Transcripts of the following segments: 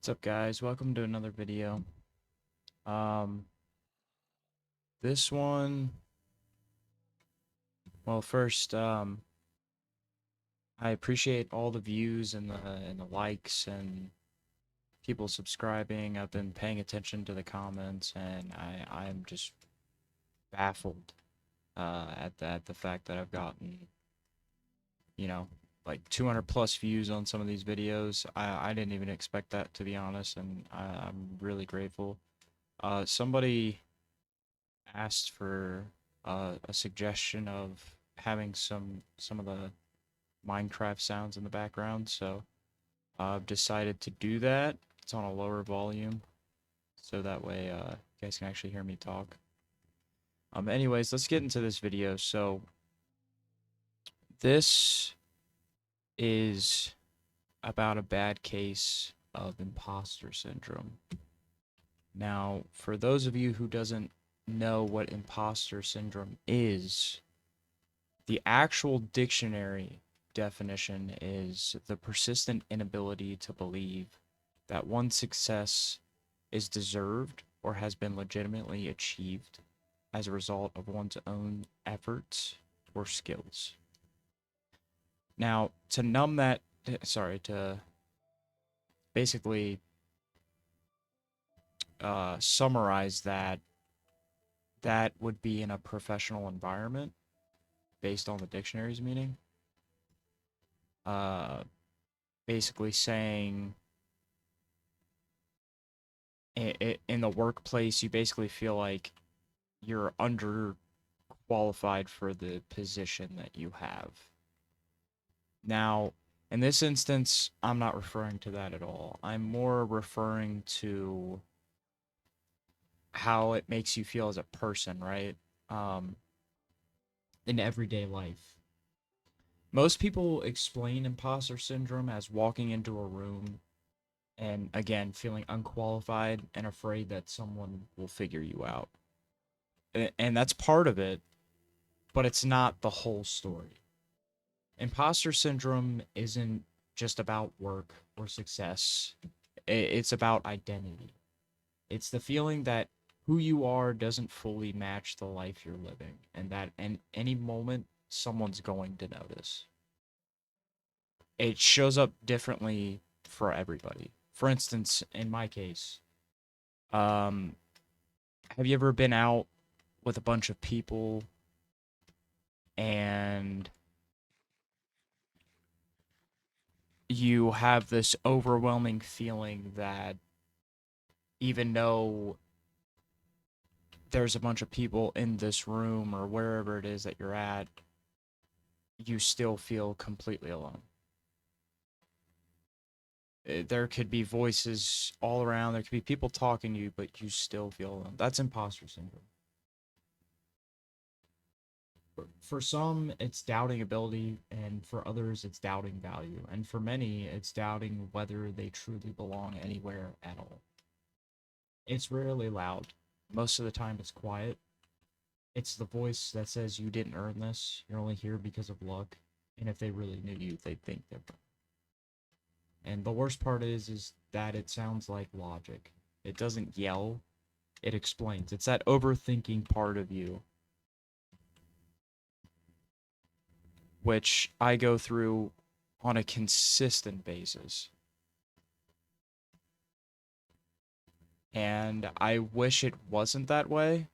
What's up, guys? Welcome to another video. Um, this one, well, first, I appreciate all the views and the likes and people subscribing. I've been paying attention to the comments, and I'm just baffled at the fact that I've gotten, you know, like 200 plus views on some of these videos. I didn't even expect that, to be honest, and I'm really grateful. Somebody asked for a suggestion of having some of the Minecraft sounds in the background, so I've decided to do that. It's on a lower volume, so that way you guys can actually hear me talk. Anyways, let's get into this video. So this is about a bad case of imposter syndrome. Now, for those of you who doesn't know what imposter syndrome is, the actual dictionary definition is the persistent inability to believe that one's success is deserved or has been legitimately achieved as a result of one's own efforts or skills. Now, to numb that, to basically summarize that, that would be in a professional environment based on the dictionary's meaning. Uh, Basically saying in the workplace, you basically feel like you're underqualified for the position that you have. Now, in this instance, I'm not referring to that at all. I'm more referring to how it makes you feel as a person, right? Um, in everyday life. Most people explain imposter syndrome as walking into a room and, again, feeling unqualified and afraid that someone will figure you out. And that's part of it, but it's not the whole story. Imposter syndrome isn't just about work or success, it's about identity. It's the feeling that who you are doesn't fully match the life you're living, and that in any moment, someone's going to notice. It shows up differently for everybody. For instance, in my case, um, have you ever been out with a bunch of people and you have this overwhelming feeling that even though there's a bunch of people in this room or wherever it is that you're at, you still feel completely alone. There could be voices all around, there could be people talking to you, but you still feel alone. That's imposter syndrome. For some, it's doubting ability, and for others, it's doubting value. And for many, it's doubting whether they truly belong anywhere at all. It's rarely loud. Most of the time, it's quiet. It's the voice that says you didn't earn this, you're only here because of luck, and if they really knew you, they'd think different. And the worst part is that it sounds like logic. It doesn't yell, it explains. It's that overthinking part of you, which I go through on a consistent basis. And I wish it wasn't that way.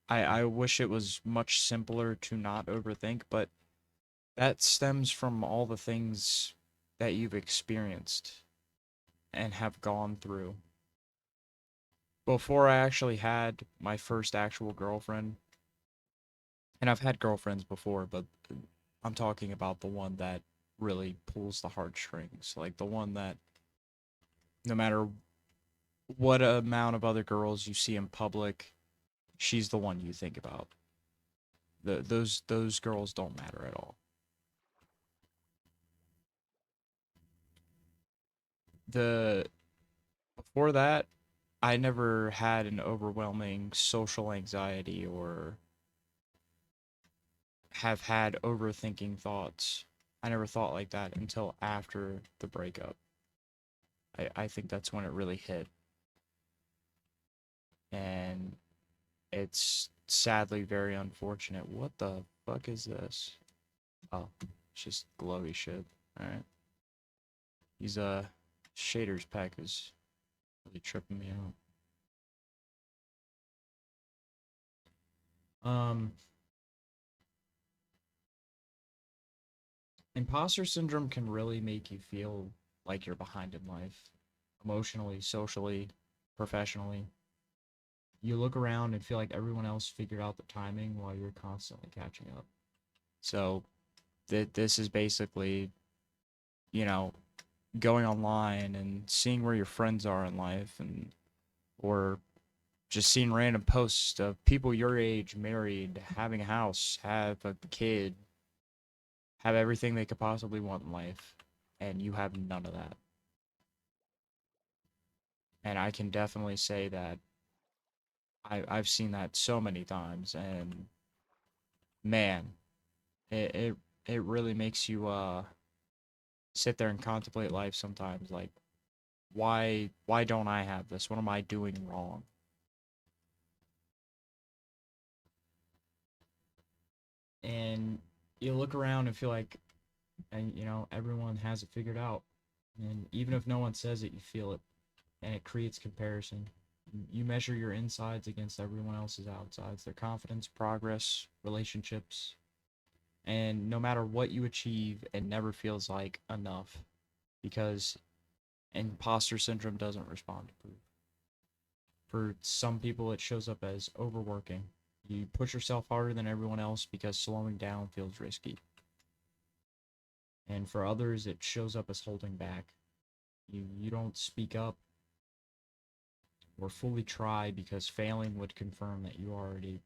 I wish it was much simpler to not overthink, but that stems from all the things that you've experienced and have gone through. Before I actually had my first actual girlfriend, and I've had girlfriends before, but I'm talking about the one that really pulls the heartstrings, like the one that no matter what amount of other girls you see in public, she's the one you think about. Those girls don't matter at all. The Before that, I never had an overwhelming social anxiety or have had overthinking thoughts. I never thought like that until after the breakup. I think that's when it really hit. And it's sadly very unfortunate. What the fuck is this? Oh, it's just glowy shit. Alright. These shaders pack is really tripping me out. Imposter syndrome can really make you feel like you're behind in life, emotionally, socially, professionally. You look around and feel like everyone else figured out the timing while you're constantly catching up. So, this is basically, you know, going online and seeing where your friends are in life, and or just seeing random posts of people your age married, having a house, have a kid, have everything they could possibly want in life, and you have none of that. And I can definitely say that I've seen that so many times, and man, it it, it really makes you sit there and contemplate life sometimes. Like, why don't I have this? What am I doing wrong? And you look around and feel like, and everyone has it figured out. And even if no one says it, you feel it, and it creates comparison. You measure your insides against everyone else's outsides, their confidence, progress, relationships, and no matter what you achieve, it never feels like enough because imposter syndrome doesn't respond to proof. For some people, it shows up as overworking. You push yourself harder than everyone else because slowing down feels risky. And for others, it shows up as holding back. You don't speak up or fully try because failing would confirm that you already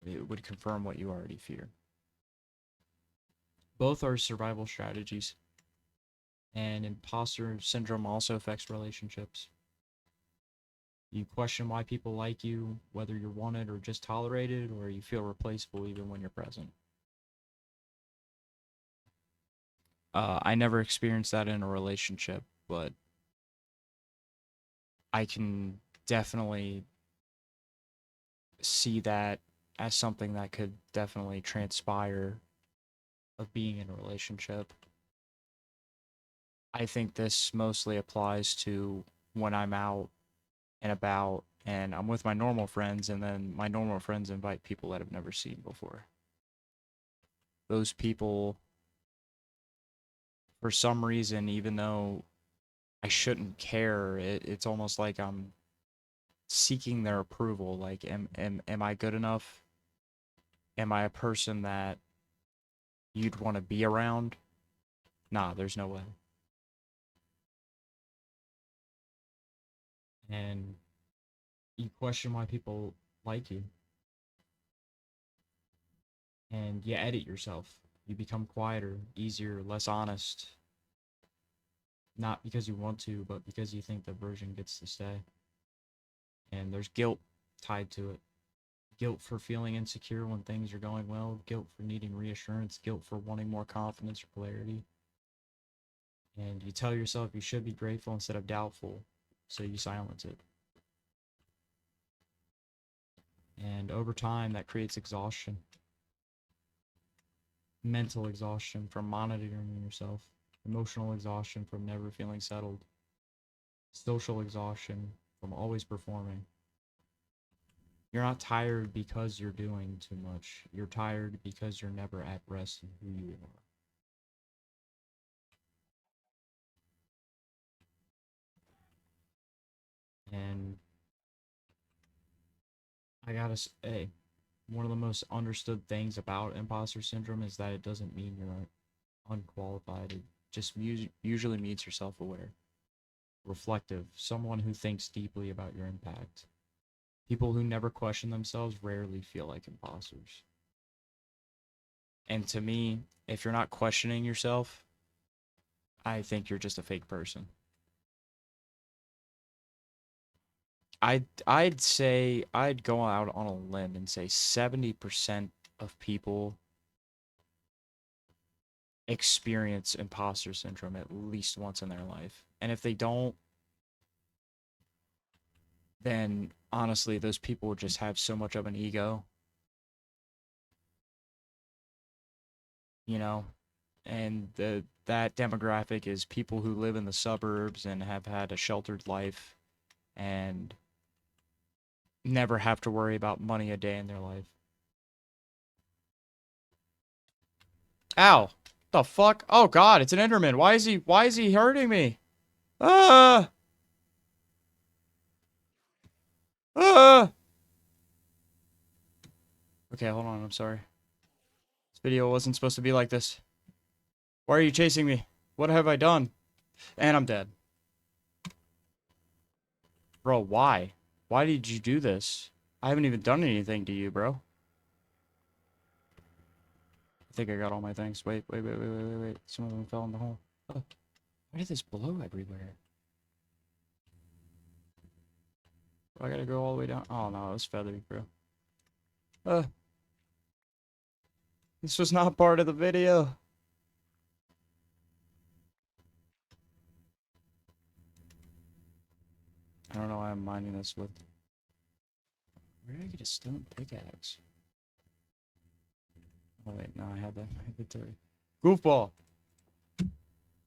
it would confirm what you already fear. Both are survival strategies, and imposter syndrome also affects relationships. You question why people like you, whether you're wanted or just tolerated, or you feel replaceable even when you're present. I never experienced that in a relationship, but I can definitely see that as something that could definitely transpire of being in a relationship. I think this mostly applies to when I'm out and about and I'm with my normal friends, and then my normal friends invite people that I've never seen before. Those people, for some reason, even though I shouldn't care, it's almost like I'm seeking their approval. Like, am I good enough? Am I a person that you'd want to be around? Nah, there's no way. And you question why people like you, and you edit yourself. You become quieter, easier, less honest, not because you want to, but because you think the version gets to stay. And there's guilt tied to it. Guilt for feeling insecure when things are going well, guilt for needing reassurance, guilt for wanting more confidence or clarity. And you tell yourself you should be grateful instead of doubtful, so you silence it. And over time, that creates exhaustion, mental exhaustion from monitoring yourself, emotional exhaustion from never feeling settled, social exhaustion from always performing. You're not tired because you're doing too much. You're tired because you're never at rest in who you are. And I gotta say, one of the most understood things about imposter syndrome is that it doesn't mean you're unqualified. It just usually means you're self aware, reflective, someone who thinks deeply about your impact. People who never question themselves rarely feel like imposters. And to me, if you're not questioning yourself, I think you're just a fake person. I'd say I'd go out on a limb and say 70% of people experience imposter syndrome at least once in their life. And if they don't, then honestly, those people just have so much of an ego, you know? And that demographic is people who live in the suburbs and have had a sheltered life and never have to worry about money a day in their life. Ow! The fuck? Oh god, it's an enderman. Why is he hurting me? Ah! Ah! Okay, hold on, I'm sorry. This video wasn't supposed to be like this. Why are you chasing me? What have I done? And I'm dead. Bro, why? Why did you do this? I haven't even done anything to you, bro. I think I got all my things. Wait. Some of them fell in the hole. Oh, why did this blow everywhere? I gotta go all the way down. Oh no, it was feathery, bro. Uh, this was not part of the video. I don't know why I'm mining this with. Where did I get a stone pickaxe? Oh wait, no, I had that in my inventory. Goofball.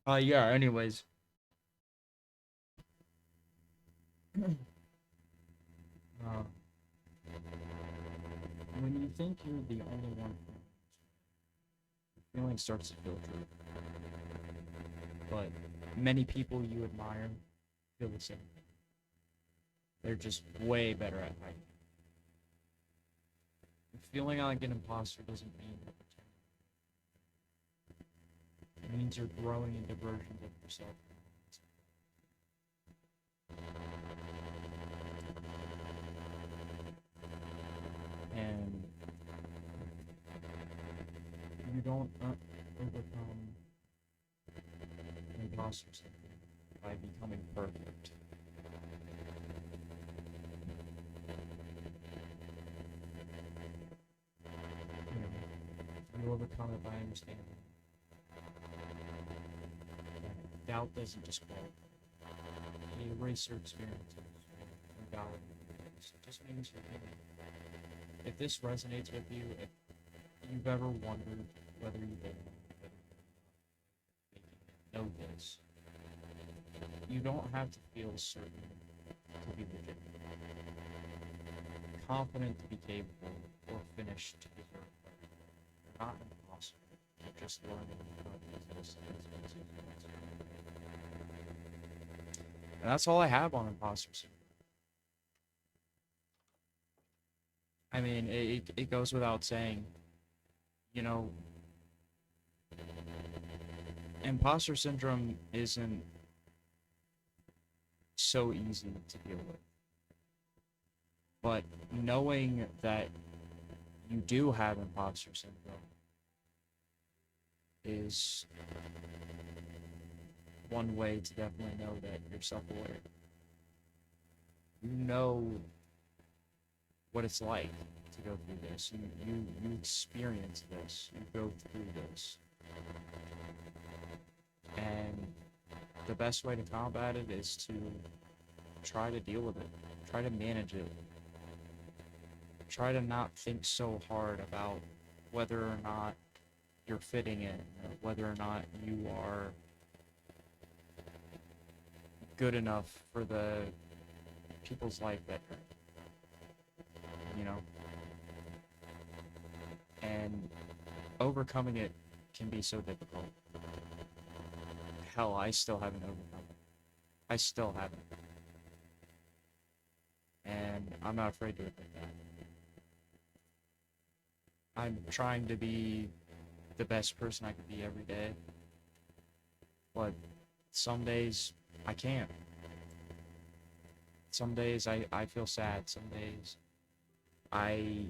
Yeah, anyways. Uh, when you think you're the only one, the feeling starts to filter. But many people you admire feel the same. They're just way better at hiding. Feeling like an imposter doesn't mean you're pretending. It means you're growing into versions of yourself. And you don't overcome imposter syndrome by becoming perfect. You overcome it by understanding that doubt doesn't disqualify. You erase your experiences or doubt. It just means you're human. If this resonates with you, if you've ever wondered whether you know this, you don't have to feel certain to be legit, confident to be capable, or finished to deserve better. You're not impossible. You're just learning how to use this. And that's all I have on imposter syndrome. I mean, it goes without saying, you know, imposter syndrome isn't so easy to deal with. But knowing that you do have imposter syndrome is one way to definitely know that you're self-aware. You know what it's like to go through this. You experience this. You go through this. And the best way to combat it is to try to deal with it. Try to manage it. Try to not think so hard about whether or not you're fitting in, or whether or not you are good enough for the people's life that you know. And overcoming it can be so difficult. Hell, I still haven't overcome it. I still haven't. And I'm not afraid to admit that. I'm trying to be the best person I could be every day. But some days I can't. Some days I feel sad. Some days I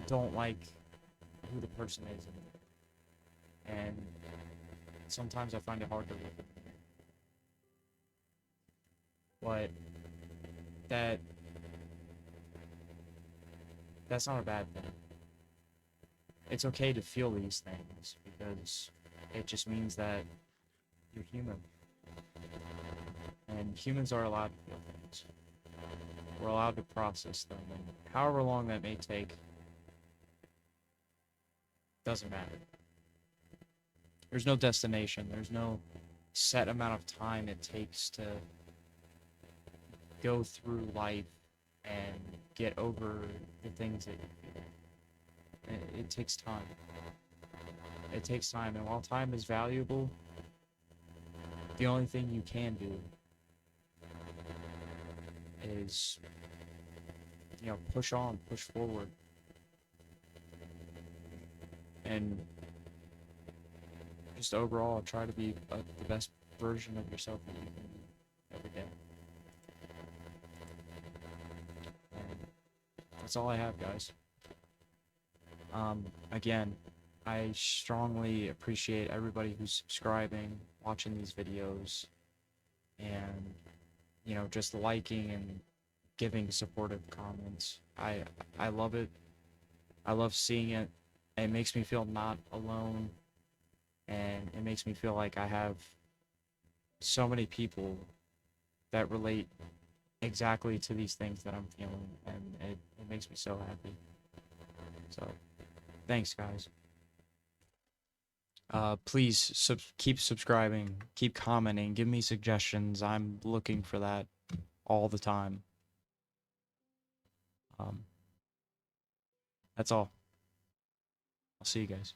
don't like who the person is. And sometimes I find it hard to look at them. But that's not a bad thing. It's okay to feel these things because it just means that you're human. And humans are allowed to feel things. We're allowed to process them, and however long that may take, doesn't matter. There's no destination. There's no set amount of time it takes to go through life and get over the things that you feel. It takes time. It takes time, and while time is valuable, the only thing you can do is, push on, push forward, and just overall try to be the best version of yourself that you can be every day. And that's all I have, guys. Again, I strongly appreciate everybody who's subscribing, watching these videos, and just liking and giving supportive comments. I love it. I love seeing it. It makes me feel not alone, and it makes me feel like I have so many people that relate exactly to these things that I'm feeling, and it makes me so happy. So, thanks, guys. Please keep subscribing, keep commenting, give me suggestions. I'm looking for that all the time. That's all. I'll see you guys.